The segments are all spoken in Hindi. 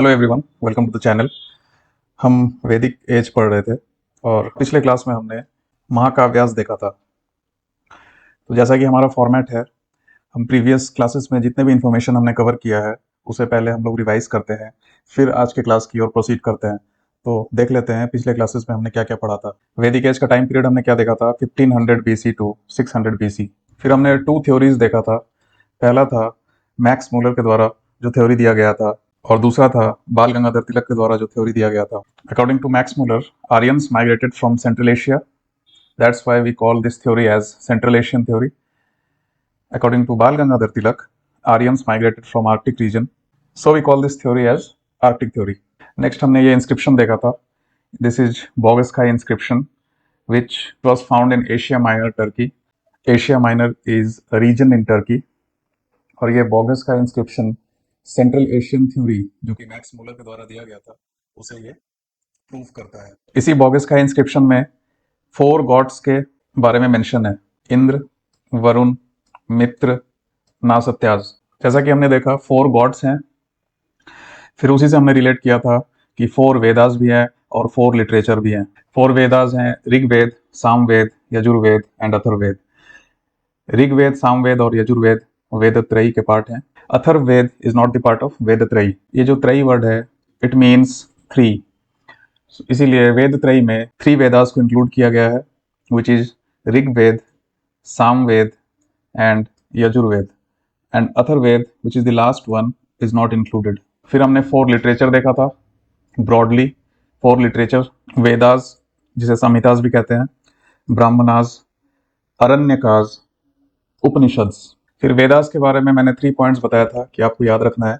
Hello everyone, welcome to the channel. हम वैदिक एज पढ़ रहे थे और पिछले क्लास में हमने महाकाव्यास देखा था। तो जैसा कि हमारा फॉर्मेट है, हम प्रीवियस क्लासेस में जितने भी इन्फॉर्मेशन हमने कवर किया है उसे पहले हम लोग रिवाइज करते हैं, फिर आज के क्लास की ओर प्रोसीड करते हैं। तो देख लेते हैं पिछले क्लासेस में हमने क्या क्या पढ़ा था। वैदिक एज का टाइम पीरियड हमने क्या देखा था, 1500 BC टू 600 BC। फिर हमने 2 थ्योरीज देखा था। पहला था मैक्स मूलर के द्वारा जो थ्योरी दिया गया था, और दूसरा था बाल गंगाधर तिलक के द्वारा जो थ्योरी दिया गया था। According to Max Muller, Aryans migrated from Central Asia, that's why we call this theory as Central Asian theory. According to Bal Gangadhar Tilak, Aryans migrated from Arctic region, so we call this theory as Arctic theory. Next हमने ये इंस्क्रिप्शन देखा था। This is Boghazkoi inscription which was found in Asia Minor, Turkey. Asia Minor is a region in Turkey. और ये बोगस का इंस्क्रिप्शन सेंट्रल एशियन थ्योरी जो कि मैक्स मूलर के द्वारा दिया गया था उसे ये प्रूव करता है। इसी बोगस का इंस्क्रिप्शन में 4 गॉड्स के बारे में मेंशन है: इंद्र, वरुण, मित्र, नासत्याज। जैसा कि हमने देखा 4 गॉड्स हैं, फिर उसी से हमने रिलेट किया था कि 4 वेदास भी हैं और 4 लिटरेचर भी हैं। 4 वेदास हैं ऋग्वेद, सामवेद, यजुर्वेद एंड अथर्ववेद। ऋग्वेद, सामवेद और यजुर्वेद वेदत्रयी के पार्ट हैं। Atharvaveda is not the part of Vedatrayi. ये जो त्रयी वर्ड है, इट मीन्स 3, इसीलिए वेदत्रयी में 3 वेदास को इंक्लूड किया गया है, which is Rigveda, Samaveda and Yajurveda, and Atharvaveda which is the last one is not included. फिर हमने 4 लिटरेचर देखा था। ब्रॉडली 4 लिटरेचर: वेदास जिसे संहितास भी कहते हैं, ब्राह्मणास, अरण्यकास, उपनिषद्स। फिर वेदास के बारे में मैंने 3 पॉइंट्स बताया था कि आपको याद रखना है।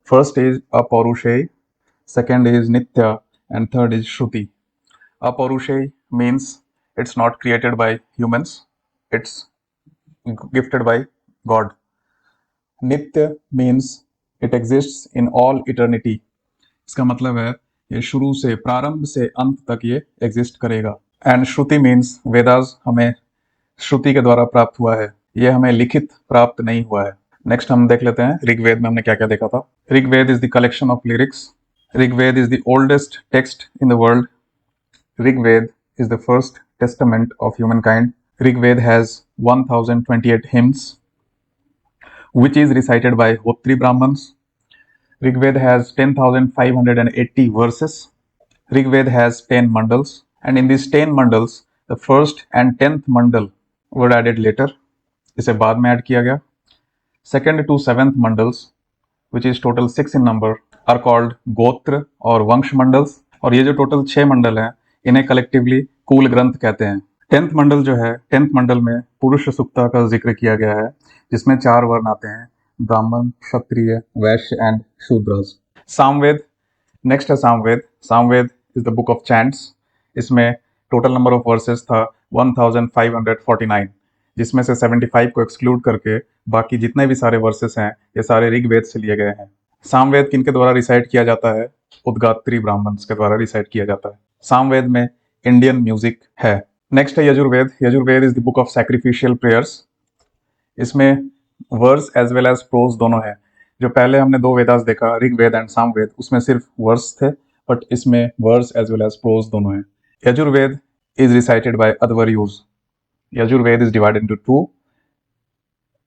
First is Apaurusheya, second is Nitya and third is Shruti. Apaurusheya means it's not created by humans, it's gifted by God. Nitya means it exists in all eternity. इसका मतलब है ये शुरू से, प्रारंभ से अंत तक ये एग्जिस्ट करेगा। एंड श्रुति मीन्स वेदास हमें श्रुति के द्वारा प्राप्त हुआ है, ये हमें लिखित प्राप्त नहीं हुआ है। नेक्स्ट हम देख लेते हैं ऋग्वेद में हमने क्या क्या देखा था। Rigveda is the collection of lyrics. Rigveda is the oldest text in the world. Rigveda is the first testament of humankind. Rigveda has 1028 hymns which is recited by Hotri Brahmins. Rigved has 10,580 verses. Rigved has 10 mandals, and in these 10 mandals, the first and 10th mandal were added later. इसे बाद में ऐड किया गया। Second to 7th mandals, which is total 6 in number, are called गोत्र और वंश मंडल्स। और ये जो टोटल 6 मंडल हैं, इन्हें कलेक्टिवली कूल ग्रंथ कहते हैं। 10th मंडल जो है, 10th मंडल में पुरुष सूक्ता का जिक्र किया गया है, जिसमें 4 वर्ण आते हैं: ब्राह्मण, क्षत्रिय, वैश्य एंड शूद्रस। सामवेद, नेक्स्ट है Samaveda. Samaveda is the book of chants. इसमें टोटल नंबर ऑफ वर्सेस था 1549, जिसमें से 75 को एक्सक्लूड करके बाकी जितने भी सारे वर्सेस हैं ये सारे ऋग्वेद से लिए गए हैं। सामवेद किनके द्वारा रिसाइट किया जाता है? उद्गात्री ब्राह्मण्स के द्वारा रिसाइट किया जाता है। सामवेद में इंडियन म्यूजिक है। नेक्स्ट है Yajurveda. Yajurveda is the book of sacrificial prayers. इसमें verse as well as prose दोनों है। जो पहले हमने 2 वेदास देखा, ऋग्वेद एंड सामवेद, उसमें सिर्फ वर्स थे, बट इसमें verse as well as prose दोनों है। Yajurveda is recited by Adhvaryus. Yajurveda is divided into 2।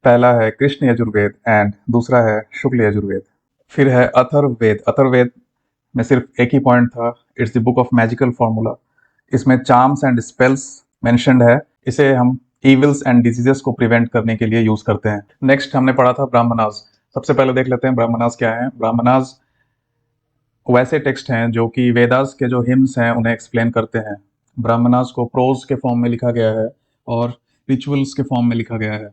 पहला है कृष्ण यजुर्वेद एंड दूसरा है शुक्ल यजुर्वेद। फिर है अथर्ववेद। अथर्ववेद में सिर्फ एक ही पॉइंट था, it's the book of magical formula. इसमें चार्म्स एंड स्पेल्स मेंशन्ड है। इसे हम इविल्स एंड डिजीजेस को प्रिवेंट करने के लिए यूज करते हैं। नेक्स्ट हमने पढ़ा था ब्राह्मणास। सबसे पहले देख लेते हैं ब्राह्मणास क्या है। ब्राह्मणास वैसे टेक्स्ट हैं जो कि वेदास के जो हिम्स हैं उन्हें एक्सप्लेन करते हैं। ब्राह्मणास को प्रोज के फॉर्म में लिखा गया है और रिचुअल्स के फॉर्म में लिखा गया है।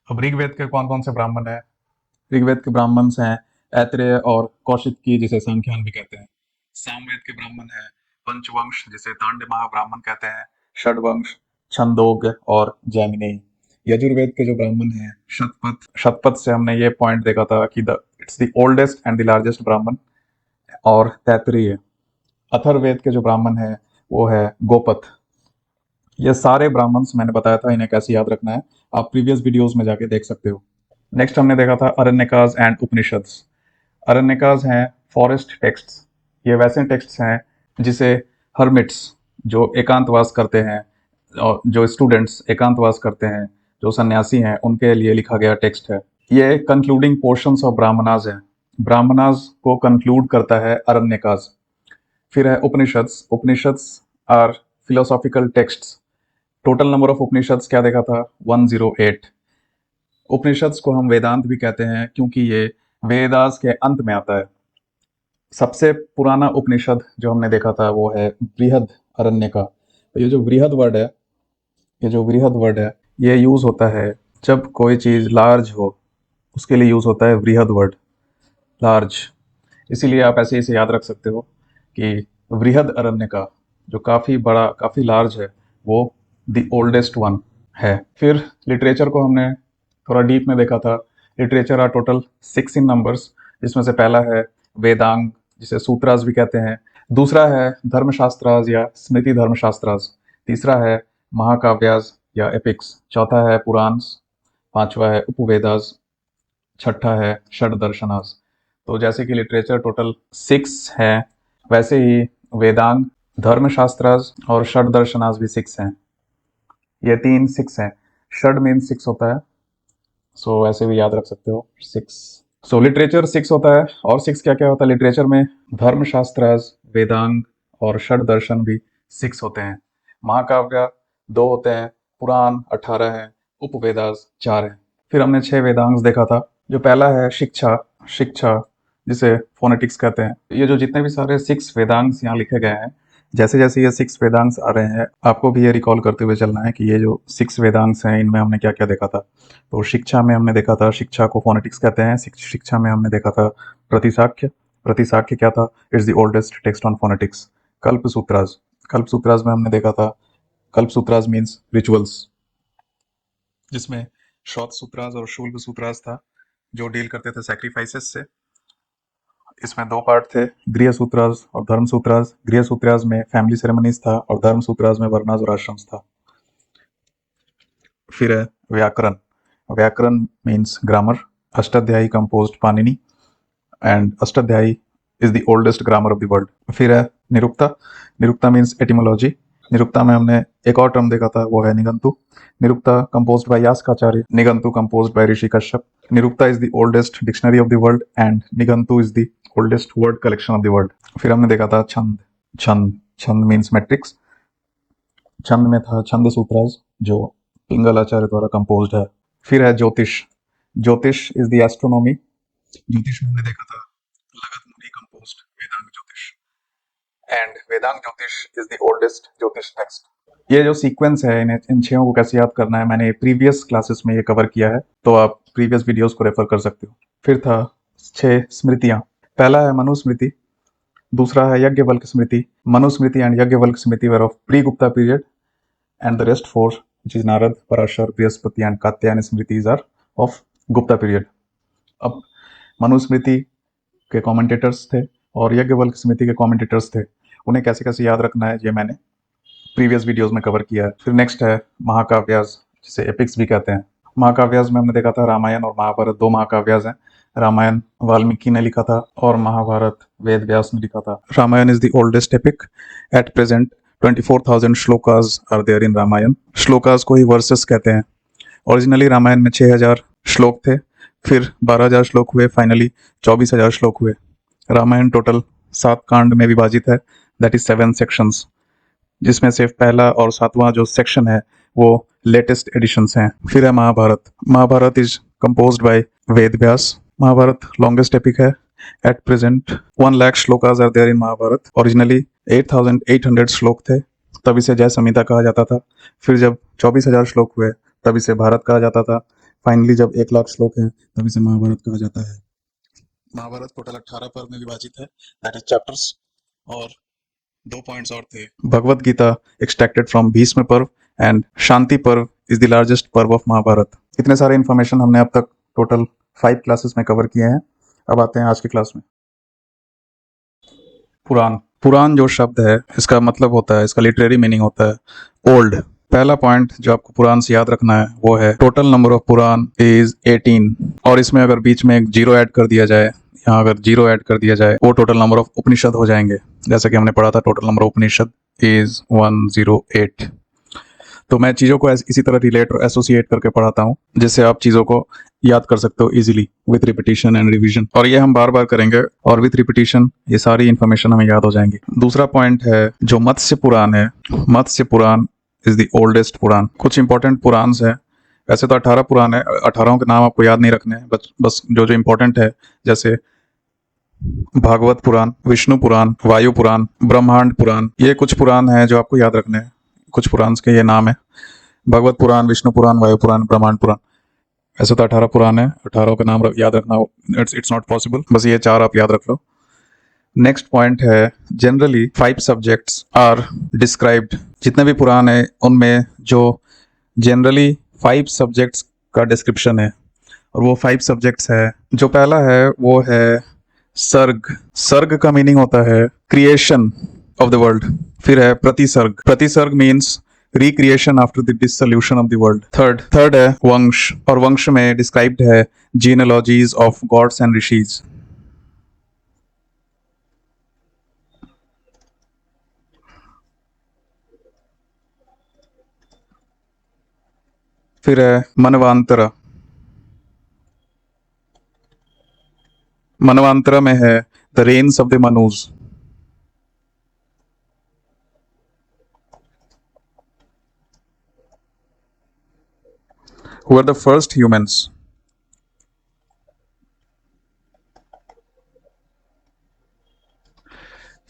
अब ऋग्वेद के कौन कौन से ब्राह्मण हैं? ऋग्वेद के ब्राह्मण हैं ऐत्रेय और कौशिकी, जिसे संख्यान भी कहते हैं। सामवेद के ब्राह्मण हैं पंचवंश, जिसे तांड्य महाब्राह्मण कहते हैं, षडवंश, छंदोग्य और जैमिनी। यजुर्वेद के जो ब्राह्मण हैं शतपथ। शतपथ से हमने ये पॉइंट देखा था कि it's the oldest and the largest ब्राह्मण। और तैत्तिरीय। अथर्ववेद के जो ब्राह्मण हैं वो है गोपथ। ये सारे ब्राह्मण्स मैंने बताया था, इन्हें कैसे याद रखना है आप प्रीवियस वीडियोस में जाके देख सकते हो। नेक्स्ट हमने देखा था अरण्यकास एंड उपनिषद्स। अरण्यकास हैं फॉरेस्ट टेक्स्ट्स, ये वैसे टेक्स्ट्स हैं जिसे हर्मिट्स जो एकांतवास करते हैं और जो स्टूडेंट्स एकांतवास करते हैं, जो सन्यासी हैं, उनके लिए लिखा गया टेक्स्ट है। ये कंक्लूडिंग पोर्शंस ऑफ ब्राह्मणाज है। ब्राह्मणाज को कंक्लूड करता है अरण्यकाज। फिर है Upanishads. Upanishads are philosophical texts. Total number of Upanishads क्या देखा था? 108। उपनिषद्स को हम वेदांत भी कहते हैं क्योंकि ये वेदास के अंत में आता है। सबसे पुराना उपनिषद जो हमने देखा था वो है बृहद अरण्यका। तो ये जो बृहद वर्ड है, ये यूज होता है जब कोई चीज लार्ज हो, उसके लिए यूज होता है बृहद वर्ड, लार्ज। इसीलिए आप ऐसे इसे याद रख सकते हो कि बृहद अरण्यका जो काफी बड़ा, काफी लार्ज है, वो द ओल्डेस्ट वन है। फिर लिटरेचर को हमने थोड़ा डीप में देखा था। Literature are total 6 in numbers, जिसमें से पहला है वेदांग, जिसे सूत्रास भी कहते हैं। दूसरा है धर्मशास्त्रास या स्मृति धर्मशास्त्रास। तीसरा है महाकाव्यास या एपिक्स। चौथा है पुराण्स। पांचवा है उपवेदास। छठा है षड्दर्शनास। तो जैसे कि लिटरेचर टोटल 6 है, वैसे ही वेदांग, धर्मशास्त्रास और षड्दर्शनास भी 6 हैं। ये 3 6 हैं। षड मीन्स 6 होता है, सो ऐसे भी याद रख सकते हो 6। सो लिटरेचर 6 होता है। और 6 क्या क्या होता है लिटरेचर में? धर्मशास्त्रास, वेदांग और षड दर्शन भी 6 होते हैं। महाकाव्य 2 होते हैं, पुराण 18 हैं, उपवेदास 4 हैं। फिर हमने 6 वेदांग्स देखा था। जो पहला है शिक्षा, जिसे फोनेटिक्स कहते हैं। ये जो जितने भी सारे 6 वेदांग्स यहाँ लिखे गए हैं, जैसे जैसे ये 6 वेदांग्स आ रहे हैं, आपको भी ये रिकॉल करते हुए चलना है कि ये जो 6 वेदांग्स हैं, इनमें हमने क्या क्या देखा था। तो शिक्षा में हमने देखा था, शिक्षा को फोनेटिक्स कहते हैं। शिक्षा में हमने देखा था प्रतिसाख्य क्या था? It's the oldest text on phonetics. Kalpasutras में हमने देखा था, कल्पसूत्रास मीन्स रिचुअल्स, जिसमें श्रौत सूत्रास और शूल्ब सूत्रास था, जो डील करते थे सैक्रिफाइसेस से। इसमें 2 पार्ट थे, गृह सूत्रास और धर्म सूत्रास। गृह सूत्रास में फैमिली सेरेमनीज था और धर्म सूत्रास में वर्णास और आश्रम्स था। फिर है व्याकरण means grammar. Ashtadhyayi composed Panini and Ashtadhyayi is the oldest grammar of the world. फिर है निरुक्ता मीन्स एटिमोलॉजी। निरुक्ता में हमने एक और टर्म देखा था, वो है Nighantu. Nirukta composed by Yaskacharya, Nighantu composed by Rishi Kashyap. Nirukta is the oldest dictionary of the world and Nighantu is the oldest word collection of the world. फिर हमने देखा था छंद मीन्स मैट्रिक्स। छंद में था छंद सूत्रास, जो पिंगलाचार्य द्वारा कंपोज्ड है। फिर है ज्योतिष इज द एस्ट्रोनॉमी। ज्योतिष में हमने देखा था लगत मुनि कंपोज्ड वेदांग ज्योतिष एंड वेदांग ज्योतिष इज द ओल्डेस्ट ज्योतिष टेक्स्ट। ये जो सीक्वेंस है, इन 6 को कैसे याद करना है, मैंने प्रीवियस क्लासेस में ये कवर किया है, तो आप प्रीवियस वीडियोस को रेफर कर सकते हो। फिर था 6 स्मृतियां। पहला है मनुस्मृति, दूसरा है Yajnavalkya Smriti. Manusmriti and Yajnavalkya Smriti were of pre Gupta period and the rest 4 which is Narada, Parashara, Brihaspati and Katyayana Smritis are of Gupta period. अब मनुस्मृति के कमेंटेटर्स थे और यज्ञवल्क्य स्मृति के कमेंटेटर्स थे, उन्हें कैसे कैसे याद रखना है, ये मैंने प्रीवियस वीडियोस में कवर किया है। फिर नेक्स्ट है महाकाव्यास, जिसे एपिक्स भी कहते हैं। महाकाव्यास में हमने देखा था रामायण और महाभारत 2 महाकाव्यास हैं। रामायण वाल्मीकि ने लिखा था और महाभारत वेद व्यास ने लिखा था। Ramayana is the oldest epic. At present 24,000 shlokas are there in Ramayana. Shlokas को ही वर्सेस कहते हैं। ओरिजिनली रामायण में 6,000 श्लोक थे, फिर 12,000 श्लोक हुए, फाइनली 24,000 श्लोक हुए। रामायण टोटल 7 कांड में विभाजित है, दैट इज 7 सेक्शंस, जिसमें से पहला और 7वां जो सेक्शन है वो लेटेस्ट एडिशंस हैं। फिर है Mahabharata is composed by Ved Vyas. Mahabharata longest epic है। At present 1 lakh shlokas are there in Mahabharata. Originally 8,800 श्लोक थे, तब इसे जय संहिता कहा जाता था। फिर जब 24,000 श्लोक हुए, तब इसे भारत कहा जाता था। फाइनली जब 1 लाख श्लोक हैं, तब इसे महाभारत कहा जाता है। महाभारत टोटल 18 पर्व में विभाजित है, दैट इज चैप्टर्स। और 2 पॉइंट्स और थे। भगवत गीता एक्सट्रैक्टेड फ्रॉम भीष्म पर्व एंड शांति पर्व इज द लार्जेस्ट पर्व ऑफ महाभारत। इतने सारे इन्फॉर्मेशन हमने अब तक टोटल 5 क्लासेस में कवर किए हैं। अब आते हैं आज की क्लास में। पुराण जो शब्द है, इसका मतलब होता है, इसका लिटरेरी मीनिंग होता है ओल्ड। पहला पॉइंट जो आपको पुराण से याद रखना है वो है total number of Purana is 18, और इसमें अगर बीच में एक 0 ऐड कर दिया जाए यहाँ अगर 0 ऐड कर दिया जाए वो टोटल नंबर ऑफ उपनिषद हो जाएंगे। जैसा कि हमने पढ़ा था total number of Upanishad is 108। तो मैं चीज़ों को इसी तरह रिलेट और एसोसिएट करके पढ़ाता हूँ जिससे आप चीज़ों को याद कर सकते हो easily with repetition and revision, और ये हम बार बार करेंगे और विथ रिपीटिशन ये सारी इन्फॉर्मेशन हमें याद हो जाएंगी। दूसरा पॉइंट है जो मत्स्य पुराण है। मत्स्य पुराण इज द ओल्डेस्ट पुराण। कुछ इंपॉर्टेंट पुराण है, वैसे तो 18 पुराण है, 18 के नाम आपको याद नहीं रखने हैं, बस जो जो इंपॉर्टेंट है जैसे भागवत पुराण, विष्णु पुराण, वायु पुराण, ब्रह्मांड पुराण, ये कुछ पुराण है जो आपको याद रखने हैं। कुछ पुराण के ये नाम है, भगवत पुराण, विष्णु पुराण, वायु पुराण, ब्रह्मांड पुराण। ऐसे तो 18 पुराण है, 18 का नाम याद रखना इट्स नॉट पॉसिबल, बस ये 4 आप याद रख लो। नेक्स्ट पॉइंट है जनरली 5 सब्जेक्ट्स आर डिस्क्राइब्ड। जितने भी पुराण है उनमें जो जनरली 5 सब्जेक्ट्स का डिस्क्रिप्शन है, और वो 5 सब्जेक्ट्स है। जो पहला है वो है सर्ग। सर्ग का मीनिंग होता है क्रिएशन ऑफ द वर्ल्ड। फिर है Pratisarga. Pratisarga means recreation after the dissolution of the world. Third है वंश, और वंश में डिस्क्राइब्ड है genealogies of gods and rishis. फिर है मनवांतरा। मनवांतरा में है the reigns of the Manus. Who are the first humans?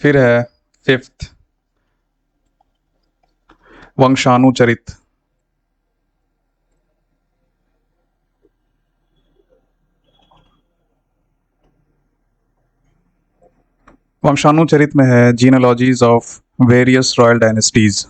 फिर है 5th वंशानुचरित। वंशानुचरित में है genealogies of various royal dynasties.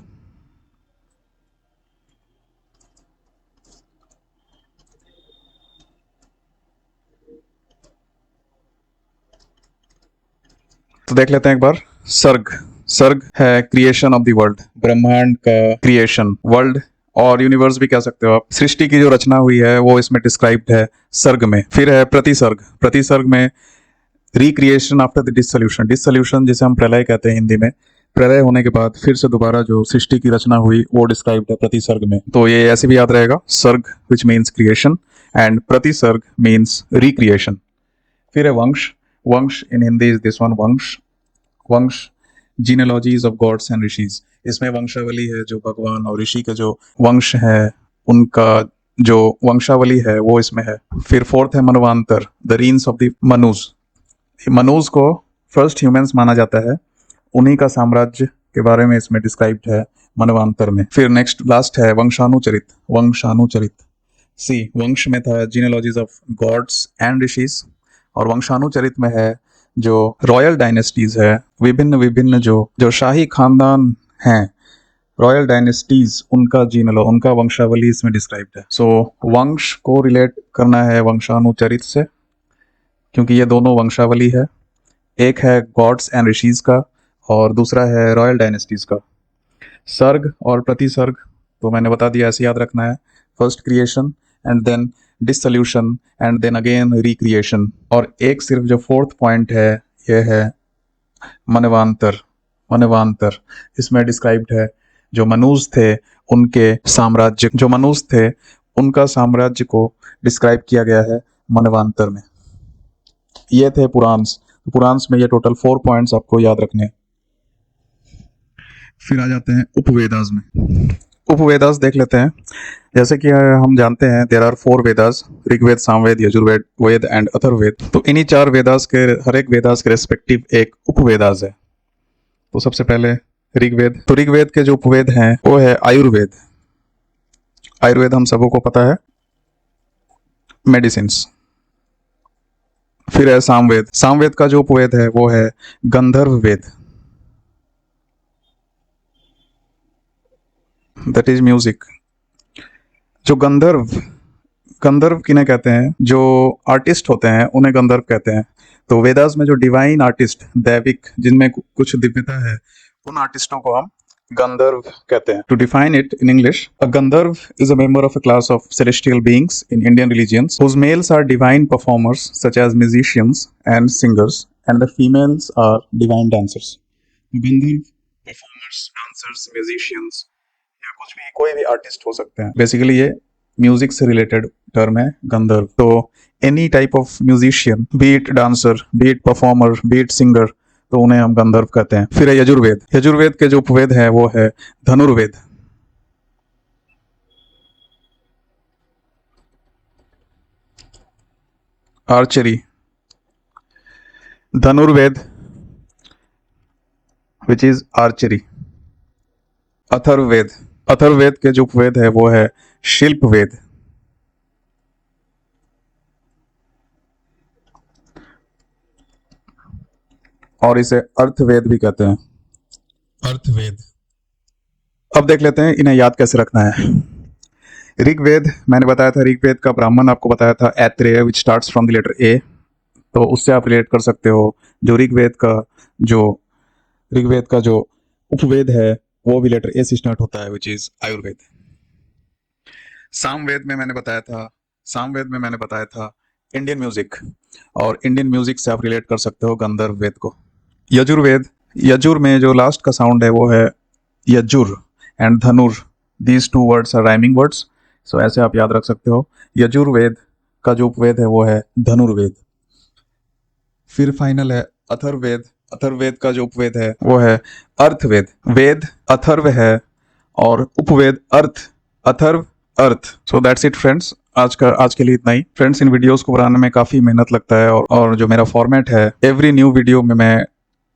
तो देख लेते हैं एक बार। सर्ग। सर्ग है क्रिएशन ऑफ द वर्ल्ड, ब्रह्मांड का क्रिएशन, वर्ल्ड और यूनिवर्स भी कह सकते हो आप। सृष्टि की जो रचना हुई है वो इसमें डिस्क्राइब्ड है सर्ग में। फिर है प्रतिसर्ग। प्रतिसर्ग में recreation after the dissolution. Dissolution जिसे हम प्रलय कहते हैं हिंदी में, प्रलय होने के बाद फिर से दोबारा जो सृष्टि की रचना हुई वो डिस्क्राइब्ड है प्रतिसर्ग में। तो ये ऐसे भी याद रहेगा, Sarga which means creation and Pratisarga means recreation. फिर है Vamsha. Vamsha in Hindi is this one, Vamsha. Vamsha genealogies of gods and rishis. इसमें वंशावली है जो भगवान और ऋषि का जो वंश है उनका जो वंशावली है वो इसमें है। फिर 4th है मनवांतर, द रीन्स ऑफ द मनुज। मनुज को फर्स्ट ह्यूमंस माना जाता है, उन्हीं का साम्राज्य के बारे में इसमें डिस्क्राइब्ड है मनवांतर में। फिर नेक्स्ट लास्ट है वंशानुचरित। वंशानुचरित सी, वंश में था जीनोलॉजीज ऑफ गॉड्स एंड ऋषिज, और वंशानुचरित में है जो रॉयल डायनेस्टीज है, विभिन्न विभिन्न जो शाही खानदान हैं, रॉयल डायनेस्टीज, उनका जीनोलॉजी, उनका वंशावली इसमें डिस्क्राइब्ड है। सो वंश को रिलेट करना है वंशानुचरित से, क्योंकि ये दोनों वंशावली है। एक है गॉड्स एंड ऋषिज का और दूसरा है रॉयल डायनेस्टीज का। सर्ग और प्रतिसर्ग तो मैंने बता दिया, ऐसे याद रखना है। First creation and then dissolution and then again recreation. और एक सिर्फ जो 4th पॉइंट है ये है मनवांतर। मनवांतर इसमें डिस्क्राइब्ड है जो मनुज थे उनके साम्राज्य, जो मनुज थे उनका साम्राज्य को डिस्क्राइब किया गया है मनवांतर में। ये थे पुराण्स। पुराण्स में ये टोटल 4 पॉइंट्स आपको याद रखने हैं। फिर आ जाते हैं उपवेदास में। उपवेदास देख लेते हैं। जैसे कि हम जानते हैं there are 4 Vedas, Rigveda, Samaveda, Yajurveda, Veda and Atharvaveda. तो इन्हीं 4 वेदास के, हर एक वेदास के रेस्पेक्टिव एक उपवेदास है। तो सबसे पहले ऋग्वेद। तो ऋग्वेद के जो उपवेद हैं वो है आयुर्वेद। आयुर्वेद हम सबों को पता है, मेडिसिन्स। फिर है सामवेद। सामवेद का जो उपवेद है वो है गंधर्व वेद, दैट इज म्यूजिक। जो गंधर्व, गंधर्व किन्हें कहते हैं? जो आर्टिस्ट होते हैं उन्हें गंधर्व कहते हैं। तो वेदास में जो डिवाइन आर्टिस्ट, दैविक, जिनमें कुछ दिव्यता है, उन आर्टिस्टों को हम गंधर्व कहते हैं। To define it in English, a Gandharva is a member of a class of celestial beings in Indian religions whose males are divine performers such as musicians and singers and the females are divine dancers. Gandharva performers, dancers, musicians या कुछ भी कोई भी आर्टिस्ट हो सकते हैं। बेसिकली ये म्यूजिक से रिलेटेड टर्म है गंधर्व। तो any type of musician, B it dancer, B it performer, B it singer, तो उन्हें हम गंधर्व कहते हैं। फिर है यजुर्वेद। यजुर्वेद के जो उपवेद है वो है Dhanurveda. Archery. Dhanurveda which is archery. Atharvaveda. Atharvaveda के जो उपवेद है वो है शिल्पवेद। और इसे अर्थवेद भी कहते हैं। अर्थवेद। अब देख लेते हैं इन्हें याद कैसे रखना है। ऋग्वेद मैंने बताया था, ऋग्वेद का ब्राह्मण आपको बताया था Aitareya which starts from the letter A, तो उससे आप रिलेट कर सकते हो। जो ऋग्वेद का जो उपवेद है वो भी लेटर ए से स्टार्ट होता है विच इज आयुर्वेद। सामवेद में मैंने बताया था इंडियन म्यूजिक, और इंडियन म्यूजिक से आप रिलेट कर सकते हो गंधर्व वेद को। यजुर्वेद, यजुर में जो लास्ट का साउंड है वो है Yajur, and Dhanur, these two words are rhyming words, so ऐसे आप याद रख सकते हो। यजुर्वेद का जो उपवेद है वो है धनुर्वेद। फिर फाइनल है अथर्ववेद। अथर्ववेद का जो उपवेद है वो है अर्थवेद। वेद अथर्व है और उपवेद अर्थ, अथर्व अर्थ। सो दैट्स इट फ्रेंड्स, आज के लिए इतना ही। फ्रेंड्स, इन वीडियोस को बनाने में काफ़ी मेहनत लगता है, और जो मेरा फॉर्मेट है, एवरी न्यू वीडियो में मैं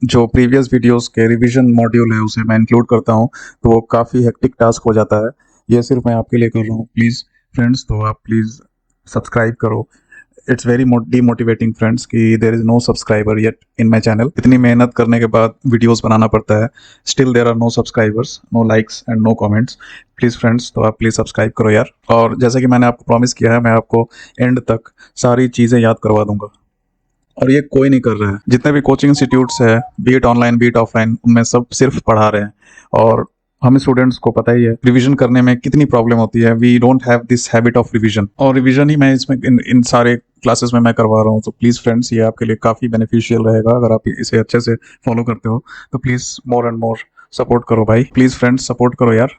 जो प्रीवियस वीडियोस के रिवीजन मॉड्यूल है उसे मैं इंक्लूड करता हूँ, तो वो काफ़ी हेक्टिक टास्क हो जाता है। ये सिर्फ मैं आपके लिए कर रहा हूँ प्लीज़ फ्रेंड्स, तो आप प्लीज़ सब्सक्राइब करो। इट्स वेरी डीमोटिवेटिंग फ्रेंड्स कि there is no subscriber yet in my channel. इतनी मेहनत करने के बाद वीडियोस बनाना पड़ता है, still there are no subscribers, no likes and no comments. Please friends, तो आप प्लीज़ सब्सक्राइब करो यार। और जैसा कि मैंने आपको प्रॉमिस किया है, मैं आपको एंड तक सारी चीज़ें याद करवा दूंगा, और ये कोई नहीं कर रहा है। जितने भी कोचिंग इंस्टीट्यूट्स है, B it online B it offline, उनमें सब सिर्फ पढ़ा रहे हैं, और हमें स्टूडेंट्स को पता ही है रिवीजन करने में कितनी प्रॉब्लम होती है। We don't have this habit of revision, और रिवीजन ही मैं इसमें इन सारे क्लासेस में मैं करवा रहा हूँ। तो प्लीज़ फ्रेंड्स, ये आपके लिए काफ़ी बेनिफिशियल रहेगा अगर आप इसे अच्छे से फॉलो करते हो। तो please more and more support करो भाई, प्लीज़ फ्रेंड्स सपोर्ट करो यार।